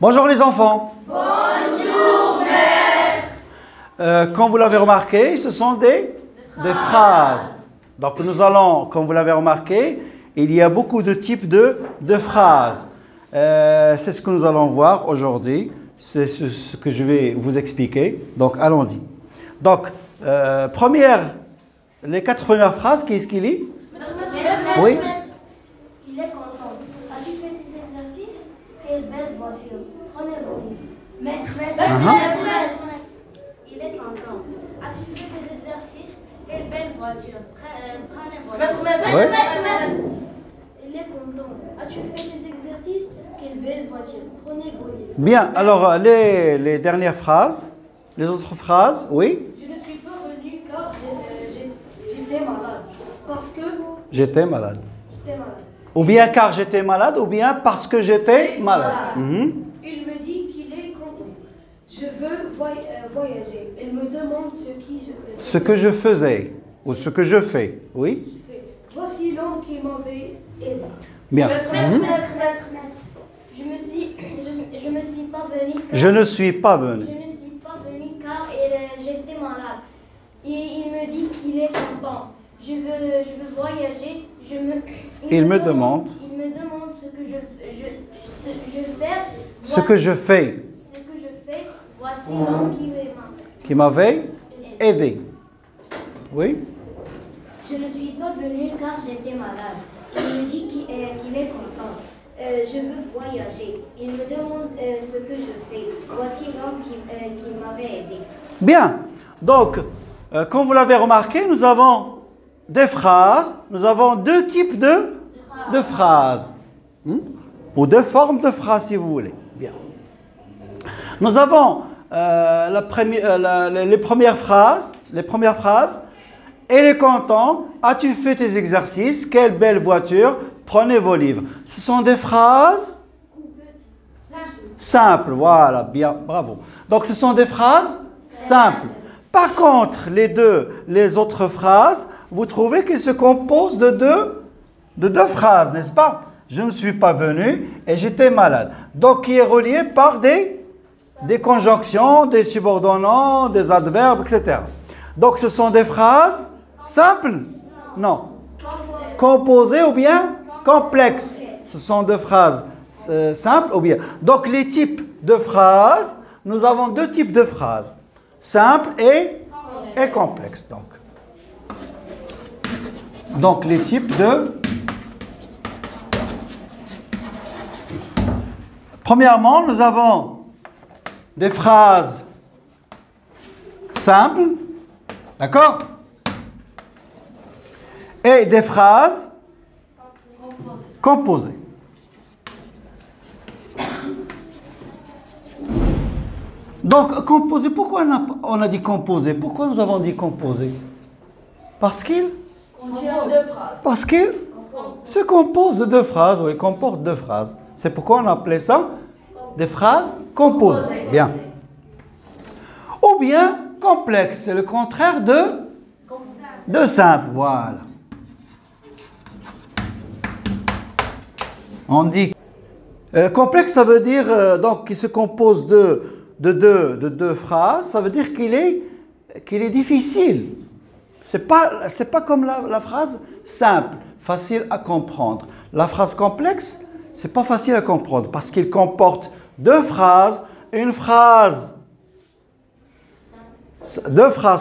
Bonjour les enfants. Bonjour maître. Comme vous l'avez remarqué, ce sont des phrases. Donc nous allons, comme vous l'avez remarqué, il y a beaucoup de types de phrases. C'est ce que nous allons voir aujourd'hui. C'est ce que je vais vous expliquer. Donc allons-y. Donc, les 4 premières phrases, qu'est-ce qu'il lit? Oui. Il est content. As-tu fait tes exercices? Quelle belle voiture. Prenez vos livres. Maître. Il est content. As-tu fait tes exercices? Quelle belle voiture. Prenez vos livres. Maître. Il est content. As-tu fait tes exercices? Quelle belle voiture. Prenez vos livres. Bien, alors les dernières phrases, les autres phrases, oui. Je ne suis pas venu car j'étais malade. Parce que J'étais malade. j'étais malade. Ou bien car j'étais malade, ou bien parce que j'étais malade. Mhm. Il me dit qu'il est content. Je veux voyager. Il me demande Ce que je faisais, ou ce que je fais, oui. Voici l'homme qui m'avait aidé. Bien. Maître. Je me suis pas venu car Je ne suis pas venu. car j'étais malade. Et il me dit qu'il est content. Je veux voyager. Il me demande ce que je fais. Ce que je fais. Voici l'homme Qui m'avait aidé. Oui. Je ne suis pas venu car j'étais malade. Il me dit qu'il est content. Je veux voyager. Il me demande ce que je fais. Voici l'homme qui m'avait aidé. Bien. Donc, comme vous l'avez remarqué, nous avons des phrases. Nous avons 2 types de phrases. Ou 2 formes de phrases, si vous voulez. Bien. Nous avons les premières phrases. Elle est content. As-tu fait tes exercices? Quelle belle voiture. Prenez vos livres. Ce sont des phrases simples. Voilà, bien, bravo. Donc, ce sont des phrases simples. Par contre, les autres phrases, vous trouvez qu'elles se composent de deux phrases, n'est-ce pas? Je ne suis pas venu et j'étais malade. Donc, qui est relié par des conjonctions, des subordonnants, des adverbes, etc. Donc, ce sont des phrases simples? Non. Composées ou bien complexes? Ce sont des phrases simples ou bien. Donc, les types de phrases, nous avons 2 types de phrases. Simples et complexes. Donc, les types de... Premièrement, nous avons des phrases simples, d'accord? Et des phrases composées. Donc, composé, pourquoi on a dit composé? Pourquoi nous avons dit composé? Parce qu'il se compose de 2 phrases, oui, comporte 2 phrases. C'est pourquoi on appelait ça des phrases composées. Bien. Ou bien complexe, c'est le contraire de simple. Voilà. On dit complexe, ça veut dire donc qu'il se compose de deux phrases. Ça veut dire qu'il est difficile. C'est pas comme la phrase simple, facile à comprendre. La phrase complexe, c'est pas facile à comprendre parce qu'il comporte 2 phrases, 2 phrases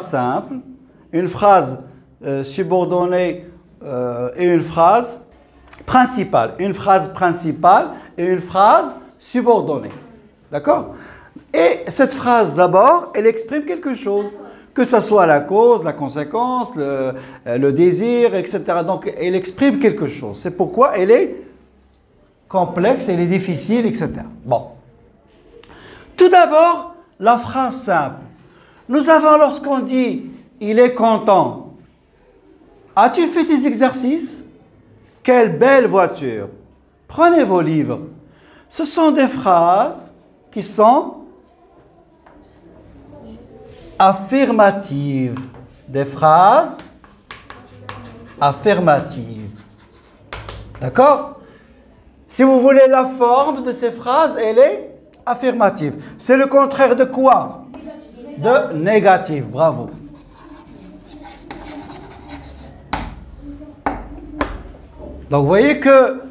simples, une phrase subordonnée et une phrase principale. Une phrase principale et une phrase subordonnée. D'accord? Et cette phrase, d'abord, elle exprime quelque chose. Que ce soit la cause, la conséquence, le désir, etc. Donc, elle exprime quelque chose. C'est pourquoi elle est complexe, elle est difficile, etc. Bon. Tout d'abord, la phrase simple. Nous avons, lorsqu'on dit « il est content », as-tu fait tes exercices? Quelle belle voiture. Prenez vos livres. Ce sont des phrases qui sont affirmatives. Des phrases affirmatives. D'accord? Si vous voulez la forme de ces phrases, elle est affirmative. C'est le contraire de quoi? De négatif. Bravo. Donc, vous voyez que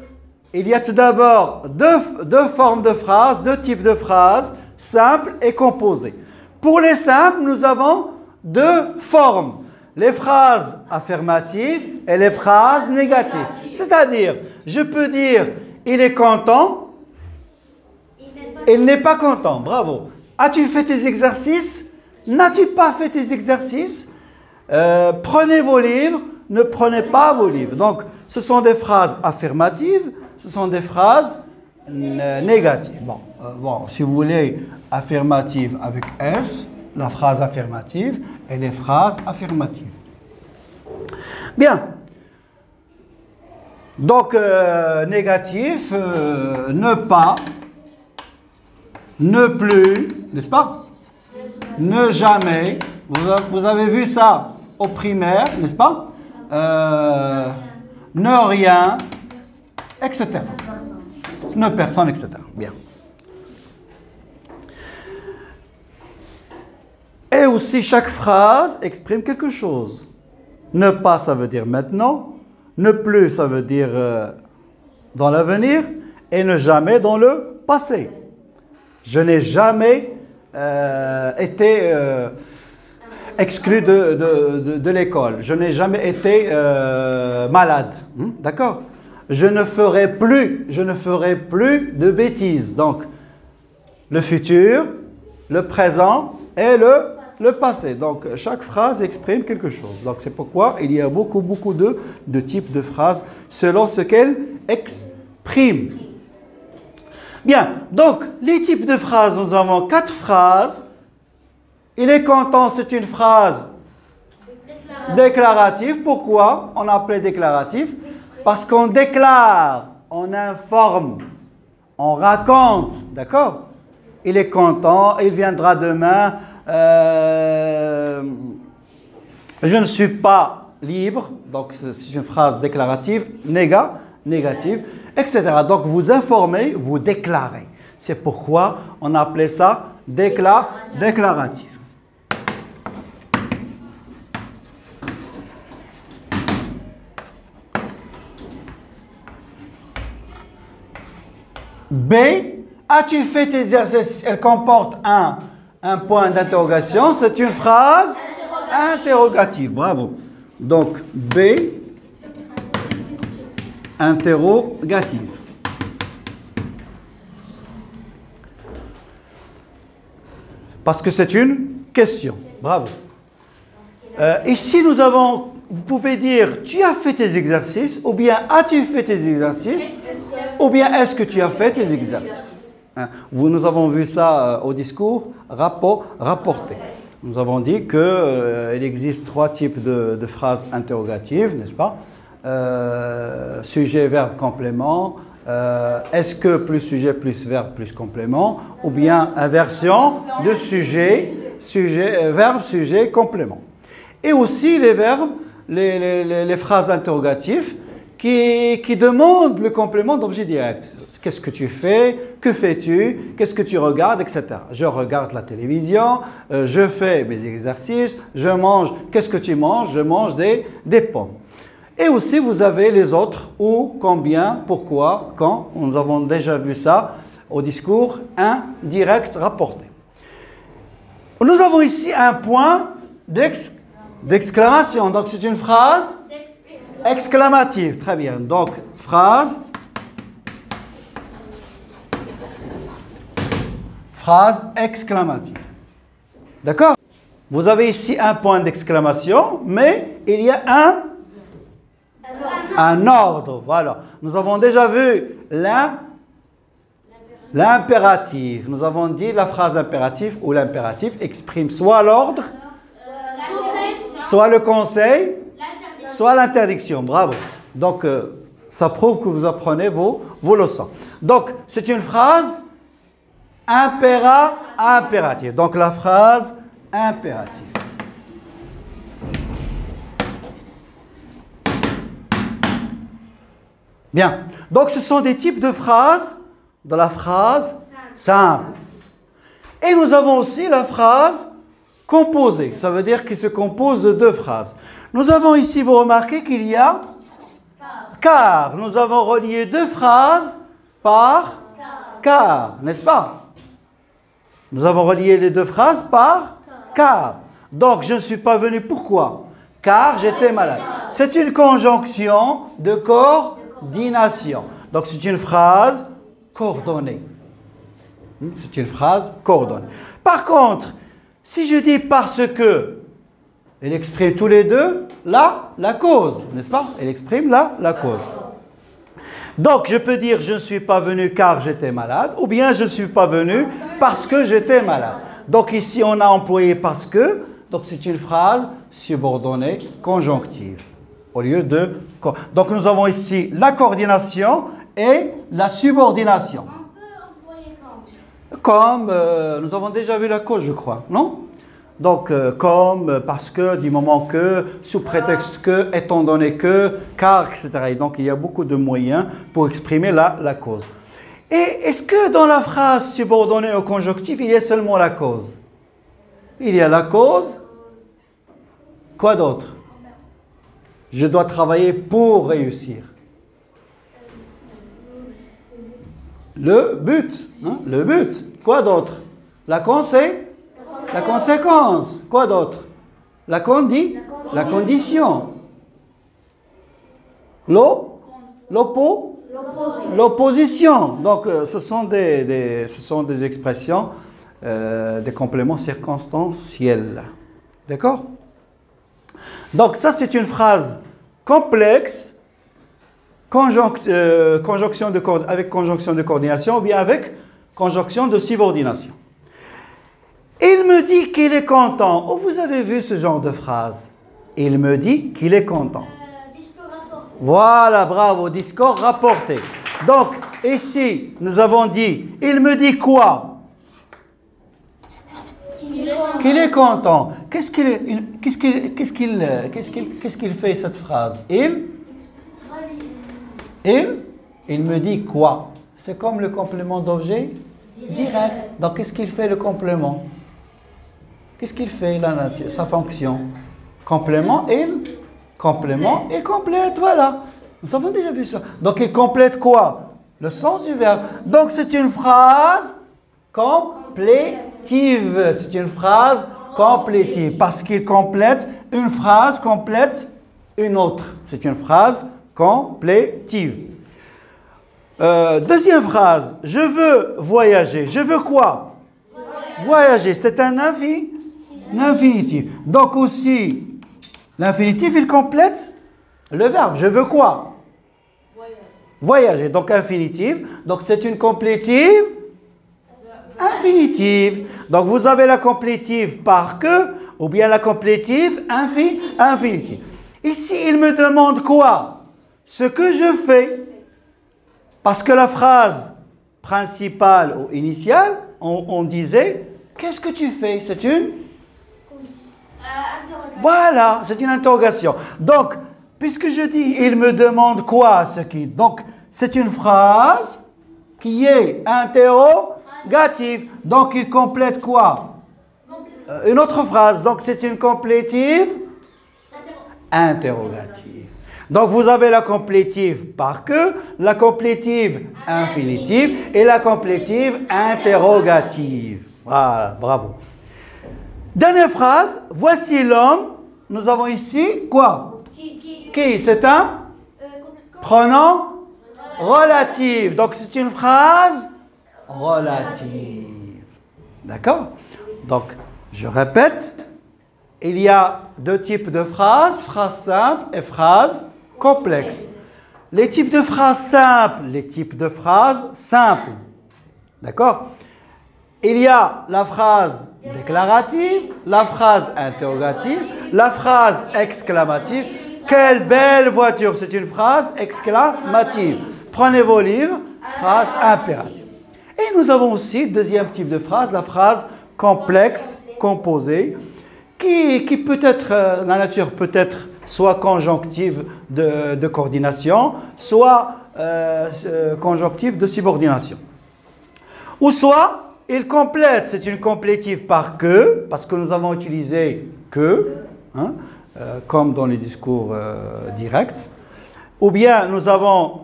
il y a tout d'abord deux formes de phrases, deux types de phrases, simples et composées. Pour les simples, nous avons deux formes. Les phrases affirmatives et les phrases négatives. C'est-à-dire, je peux dire « il est content », il n'est pas content. Bravo. As-tu fait tes exercices? N'as-tu pas fait tes exercices? Prenez vos livres, ne prenez pas vos livres. Donc, ce sont des phrases affirmatives, ce sont des phrases négatives. Bon, si vous voulez affirmative avec S, la phrase affirmative et les phrases affirmatives. Bien. Donc, négatif, ne pas, ne plus, n'est-ce pas? Ne jamais. Vous avez vu ça au primaire, n'est-ce pas? Ne rien, etc. Ne personne, etc. Bien. Et aussi, chaque phrase exprime quelque chose. Ne pas, ça veut dire maintenant. Ne plus, ça veut dire dans l'avenir. Et ne jamais dans le passé. Je n'ai jamais été exclu de l'école. Je n'ai jamais été malade. D'accord? Je ne ferai plus de bêtises. Donc, le futur, le présent et le passé. Donc, chaque phrase exprime quelque chose. Donc, c'est pourquoi il y a beaucoup de types de phrases selon ce qu'elles expriment. Bien, donc, les types de phrases, nous avons 4 phrases. Il est content, c'est une phrase déclarative. Pourquoi on appelait déclarative? Parce qu'on déclare, on informe, on raconte, d'accord? Il est content, il viendra demain. Je ne suis pas libre, donc c'est une phrase déclarative, négative, etc. Donc vous informez, vous déclarez. C'est pourquoi on appelait ça déclaratif. B, as-tu fait tes exercices? Elle comporte un point d'interrogation. C'est une phrase interrogative. Bravo. Donc, B, interrogative. Parce que c'est une question. Bravo. Ici, nous avons, vous pouvez dire, tu as fait tes exercices, ou bien as-tu fait tes exercices, ou bien est-ce que tu as fait tes exercices. Nous avons vu ça au discours rapporté. Nous avons dit qu'il existe 3 types de phrases interrogatives, n'est-ce pas? Sujet, verbe, complément. Est-ce que plus sujet, plus verbe, plus complément, ou bien inversion de sujet, verbe, sujet, complément. Et aussi les verbes, les phrases interrogatives qui demandent le complément d'objet direct. Qu'est-ce que tu fais? Que fais-tu? Qu'est-ce que tu regardes? Etc. Je regarde la télévision, je fais mes exercices, je mange. Qu'est-ce que tu manges? Je mange des pommes. Et aussi, vous avez les autres, où, combien, pourquoi, quand. Nous avons déjà vu ça au discours indirect rapporté. Nous avons ici un point d'exclamation. Donc, c'est une phrase exclamative. Très bien. Donc, phrase exclamative. D'accord? Vous avez ici un point d'exclamation, mais il y a un ordre. Voilà. Nous avons déjà vu l'impératif. Nous avons dit la phrase impérative ou l'impératif exprime soit l'ordre, soit le conseil, soit l'interdiction. Bravo. Donc, ça prouve que vous apprenez vos leçons. Donc, c'est une phrase impérative. Donc, la phrase impérative. Bien. Donc, ce sont des types de phrases de la phrase simple. Et nous avons aussi la phrase composée. Ça veut dire qu'il se compose de deux phrases. Nous avons ici, vous remarquez qu'il y a car. Nous avons relié deux phrases par car, n'est-ce pas? Nous avons relié les deux phrases par car. Donc, je ne suis pas venu. Pourquoi? Car j'étais malade. C'est une conjonction de coordination. Donc, c'est une phrase coordonnée. C'est une phrase coordonnée. Par contre, si je dis parce que, elle exprime tous les deux la cause, n'est-ce pas? Elle exprime la cause. Donc, je peux dire je ne suis pas venu car j'étais malade, ou bien je ne suis pas venu parce que j'étais malade. Donc, ici, on a employé parce que, donc c'est une phrase subordonnée conjonctive. Au lieu de... Donc, nous avons ici la coordination et la subordination. On peut employer Comme, nous avons déjà vu la cause, je crois, non? Donc, comme, parce que, du moment que, sous prétexte que, étant donné que, car, etc. Et donc, il y a beaucoup de moyens pour exprimer la cause. Et est-ce que dans la phrase subordonnée au conjonctif, il y a seulement la cause? Il y a la cause. Quoi d'autre? Je dois travailler pour réussir. Le but. Hein? Le but. Quoi d'autre? La conséquence. La conséquence. Quoi d'autre? La condition. L'opposition. Donc, ce sont des expressions, des compléments circonstanciels. D'accord? Donc, ça, c'est une phrase complexe, avec conjonction de coordination ou bien avec conjonction de subordination. Il me dit qu'il est content. Oh, vous avez vu ce genre de phrase? Il me dit qu'il est content. Discours rapporté. Voilà, bravo, discours rapporté. Donc, ici, nous avons dit, il me dit quoi? Qu'il est content. Qu'est-ce qu'il fait cette phrase? Il me dit quoi? C'est comme le complément d'objet direct. Donc, qu'est-ce qu'il fait le complément? Qu'est-ce qu'il fait sa fonction? Complément, il complète, voilà. Nous avons déjà vu ça. Donc, il complète quoi? Le sens du verbe. Donc, c'est une phrase complétive. C'est une phrase complétive. Parce qu'il complète une phrase, complète une autre. C'est une phrase complétive. Deuxième phrase. Je veux voyager. Je veux quoi? Voyager. C'est un infinitif. Donc aussi, l'infinitif, il complète le verbe. Je veux quoi? Voyager. Donc infinitif. Donc c'est une complétive infinitive. Donc vous avez la complétive par que ou bien la complétive infinitive. Ici, il me demande quoi? Ce que je fais. Parce que la phrase principale ou initiale, on disait, qu'est-ce que tu fais? C'est une... Voilà, c'est une interrogation. Donc, puisque je dis, il me demande quoi? Donc, c'est une phrase qui est interrogative. Donc, il complète quoi? Une autre phrase. Donc, c'est une complétive interrogative. Donc, vous avez la complétive par que, la complétive infinitive et la complétive interrogative. Voilà, bravo. Dernière phrase. Voici l'homme. Nous avons ici quoi? Qui? C'est un pronom relatif. Donc, c'est une phrase relative. D'accord? Donc, je répète. Il y a deux types de phrases. Phrase simple et phrase complexe. Les types de phrases simples. D'accord? Il y a la phrase déclarative, la phrase interrogative, la phrase exclamative. Quelle belle voiture! C'est une phrase exclamative. Prenez vos livres, phrase impérative. Et nous avons aussi, deuxième type de phrase, la phrase complexe, composée, qui peut être, la nature peut être soit conjonctive de coordination, soit conjonctive de subordination. Ou soit, Il complète, c'est une complétive par que, parce que nous avons utilisé que, hein, comme dans les discours directs. Ou bien nous avons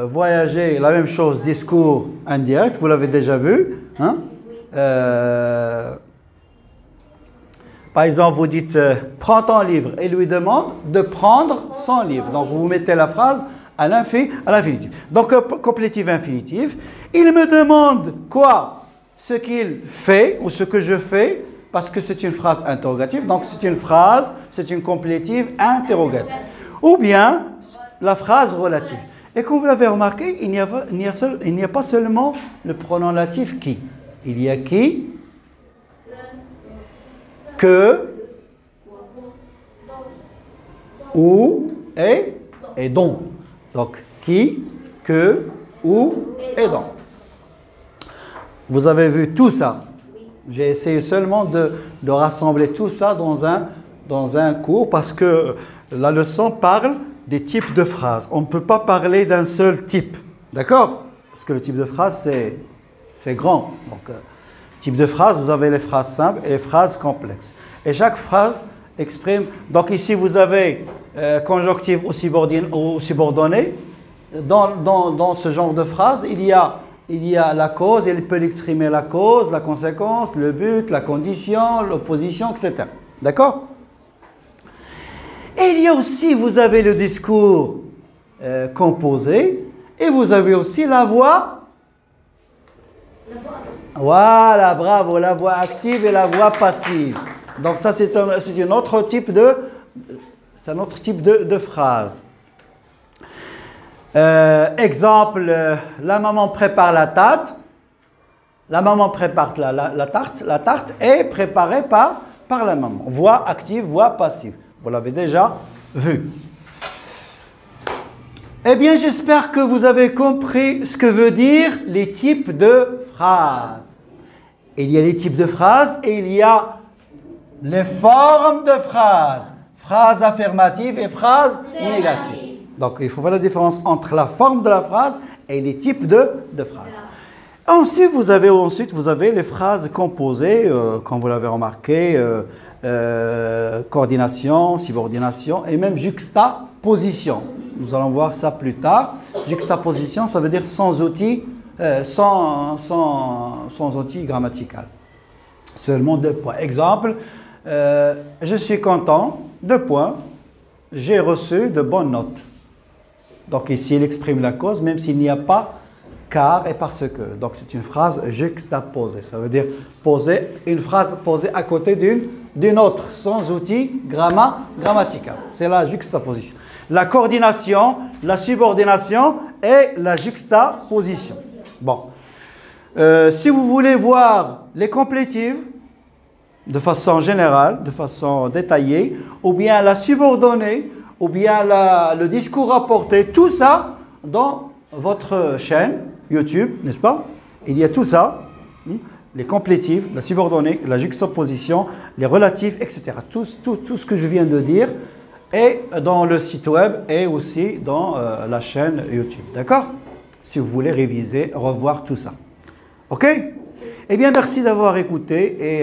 voyagé, la même chose, discours indirect, vous l'avez déjà vu. Hein? Par exemple, vous dites « prends ton livre » et lui demande de prendre son livre. Donc vous mettez la phrase à l'infinitif. Donc complétif infinitif. Il me demande quoi? Ce qu'il fait ou ce que je fais, parce que c'est une phrase interrogative. Donc c'est une phrase, c'est une complétive interrogative. Ou bien la phrase relative. Et comme vous l'avez remarqué, il n'y a pas seulement le pronom relatif qui. Il y a qui, que, ou, et dont. Donc, qui, que, où et dont. Vous avez vu tout ça. J'ai essayé seulement de rassembler tout ça dans un cours parce que la leçon parle des types de phrases. On ne peut pas parler d'un seul type. D'accord? Parce que le type de phrase, c'est grand. Donc, type de phrase, vous avez les phrases simples et les phrases complexes. Et chaque phrase exprime... Donc ici, vous avez conjonctif ou subordonné. Dans ce genre de phrase, il y a la cause, il peut exprimer la cause, la conséquence, le but, la condition, l'opposition, etc. D'accord? Et il y a aussi, vous avez le discours composé et vous avez aussi la voix. Voilà, bravo, la voix active et la voix passive. Donc ça, c'est un autre type de phrase. Exemple, la maman prépare la tarte. La maman prépare la tarte. La tarte est préparée par la maman. Voix active, voix passive. Vous l'avez déjà vu. Eh bien, j'espère que vous avez compris ce que veut dire les types de phrases. Il y a les types de phrases et il y a les formes de phrases. Phrases affirmatives et phrases négatives. Donc, il faut faire la différence entre la forme de la phrase et les types de phrases. Ensuite, vous avez les phrases composées, comme vous l'avez remarqué, coordination, subordination et même juxtaposition. Nous allons voir ça plus tard. Juxtaposition, ça veut dire sans outil, sans outil grammatical. Seulement 2 points. Exemple, je suis content, 2 points, j'ai reçu de bonnes notes. Donc ici, il exprime la cause, même s'il n'y a pas car et parce que. Donc c'est une phrase juxtaposée. Ça veut dire une phrase posée à côté d'une autre, sans outil grammatical. C'est la juxtaposition. La coordination, la subordination et la juxtaposition. Bon. Si vous voulez voir les complétives de façon générale, de façon détaillée, ou bien la subordonnée, ou bien le discours rapporté, tout ça dans votre chaîne YouTube, n'est-ce pas? Il y a tout ça, les complétifs, la subordonnée, la juxtaposition, les relatifs, etc. Tout ce que je viens de dire est dans le site web et aussi dans la chaîne YouTube, d'accord? Si vous voulez réviser, revoir tout ça. Ok? Eh bien, merci d'avoir écouté et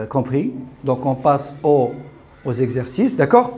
compris. Donc, on passe aux exercices, d'accord?